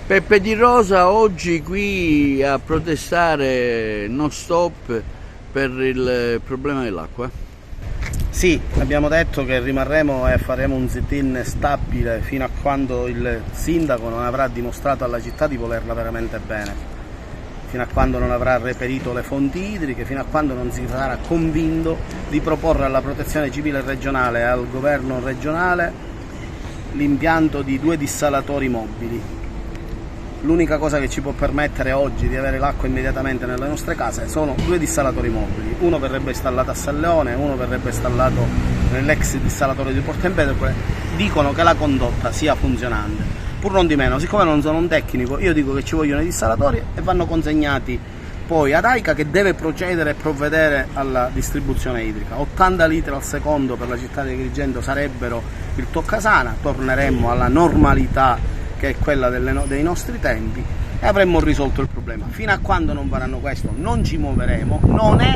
Peppe Di Rosa oggi qui a protestare non stop per il problema dell'acqua. Sì, abbiamo detto che rimarremo e faremo un sit-in stabile fino a quando il sindaco non avrà dimostrato alla città di volerla veramente bene, fino a quando non avrà reperito le fonti idriche, fino a quando non si sarà convinto di proporre alla Protezione Civile regionale e al governo regionale l'impianto di 2 dissalatori mobili. L'unica cosa che ci può permettere oggi di avere l'acqua immediatamente nelle nostre case sono 2 dissalatori mobili. Uno verrebbe installato a Salleone, uno verrebbe installato nell'ex dissalatore di Porto Empedocle. Dicono che la condotta sia funzionante. Pur non di meno, siccome non sono un tecnico, io dico che ci vogliono i dissalatori e vanno consegnati poi ad AICA, che deve procedere e provvedere alla distribuzione idrica. 80 litri al secondo per la città di Agrigento sarebbero il toccasana, torneremmo alla normalità che è quella dei nostri tempi e avremmo risolto il problema. Fino a quando non faranno questo non ci muoveremo. Non è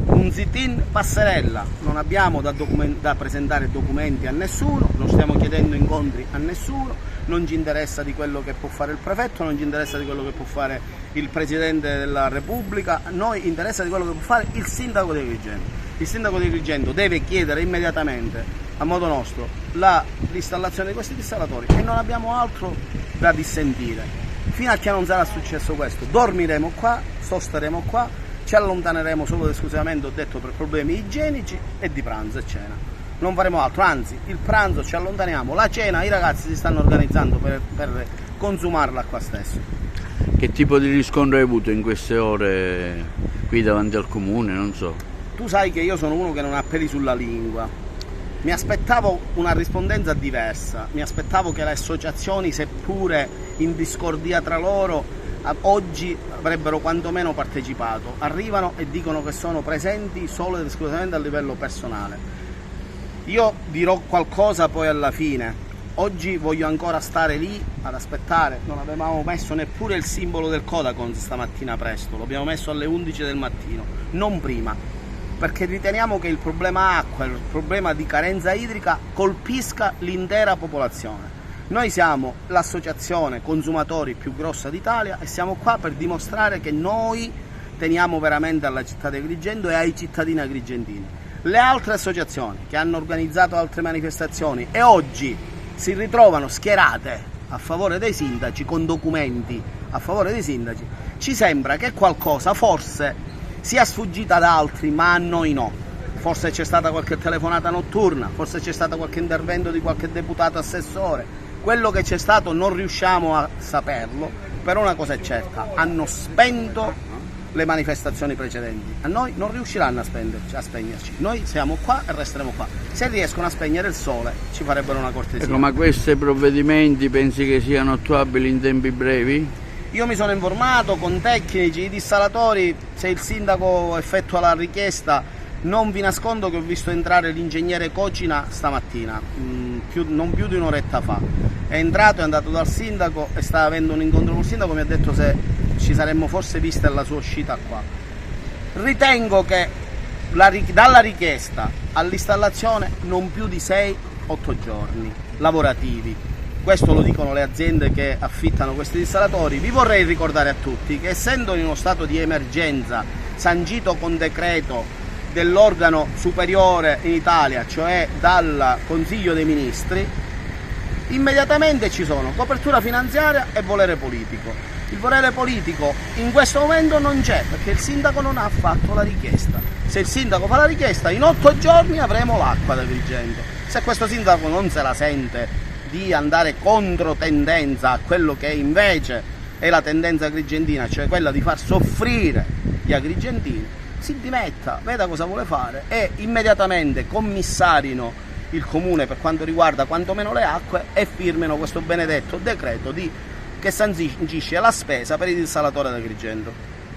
un sit-in passerella, non abbiamo da presentare documenti a nessuno, non stiamo chiedendo incontri a nessuno, non ci interessa di quello che può fare il prefetto, non ci interessa di quello che può fare il Presidente della Repubblica, a noi interessa di quello che può fare il Sindaco di Agrigento. Il Sindaco di Agrigento deve chiedere immediatamente a modo nostro l'installazione di questi dissalatori e non abbiamo altro da dissentire. Fino a che non sarà successo questo dormiremo qua, sosteremo qua, ci allontaneremo solo ed esclusivamente, ho detto, per problemi igienici e di pranzo e cena. Non faremo altro, anzi il pranzo ci allontaniamo, la cena i ragazzi si stanno organizzando per consumarla qua stesso. Che tipo di riscontro hai avuto in queste ore qui davanti al comune? Non so. Tu sai che io sono uno che non ha peli sulla lingua. Mi aspettavo una rispondenza diversa, mi aspettavo che le associazioni, seppure in discordia tra loro, oggi avrebbero quantomeno partecipato. Arrivano e dicono che sono presenti solo ed esclusivamente a livello personale. Io dirò qualcosa poi alla fine. Oggi voglio ancora stare lì ad aspettare. Non avevamo messo neppure il simbolo del Codacons stamattina presto, l'abbiamo messo alle 11 del mattino, non prima, perché riteniamo che il problema acqua, il problema di carenza idrica colpisca l'intera popolazione. Noi siamo l'associazione consumatori più grossa d'Italia e siamo qua per dimostrare che noi teniamo veramente alla città di Agrigento e ai cittadini agrigentini. Le altre associazioni che hanno organizzato altre manifestazioni e oggi si ritrovano schierate a favore dei sindaci, con documenti a favore dei sindaci, ci sembra che qualcosa forse sia sfuggita ad altri, ma a noi no. Forse c'è stata qualche telefonata notturna, forse c'è stato qualche intervento di qualche deputato assessore. Quello che c'è stato non riusciamo a saperlo, però una cosa è certa: hanno spento le manifestazioni precedenti. A noi non riusciranno a spegnerci. Noi siamo qua e resteremo qua. Se riescono a spegnere il sole ci farebbero una cortesia. Ecco, ma questi provvedimenti pensi che siano attuabili in tempi brevi? Io mi sono informato con tecnici, i dissalatori, se il sindaco effettua la richiesta, non vi nascondo che ho visto entrare l'ingegnere Cocina stamattina, non più di un'oretta fa. È entrato, è andato dal sindaco e sta avendo un incontro con il sindaco, mi ha detto se ci saremmo forse viste alla sua uscita qua. Ritengo che dalla richiesta all'installazione non più di 6-8 giorni lavorativi. Questo lo dicono le aziende che affittano questi dissalatori. Vi vorrei ricordare a tutti che, essendo in uno stato di emergenza sancito con decreto dell'organo superiore in Italia, cioè dal Consiglio dei Ministri, immediatamente ci sono copertura finanziaria e volere politico. Il volere politico in questo momento non c'è, perché il sindaco non ha fatto la richiesta. Se il sindaco fa la richiesta, in 8 giorni avremo l'acqua da Agrigento. Se questo sindaco non se la sente di andare contro tendenza a quello che invece è la tendenza agrigentina, cioè quella di far soffrire gli agrigentini, si dimetta, veda cosa vuole fare e immediatamente commissarino il comune per quanto riguarda quantomeno le acque e firmino questo benedetto decreto che sancisce la spesa per il dissalatore ad Agrigento.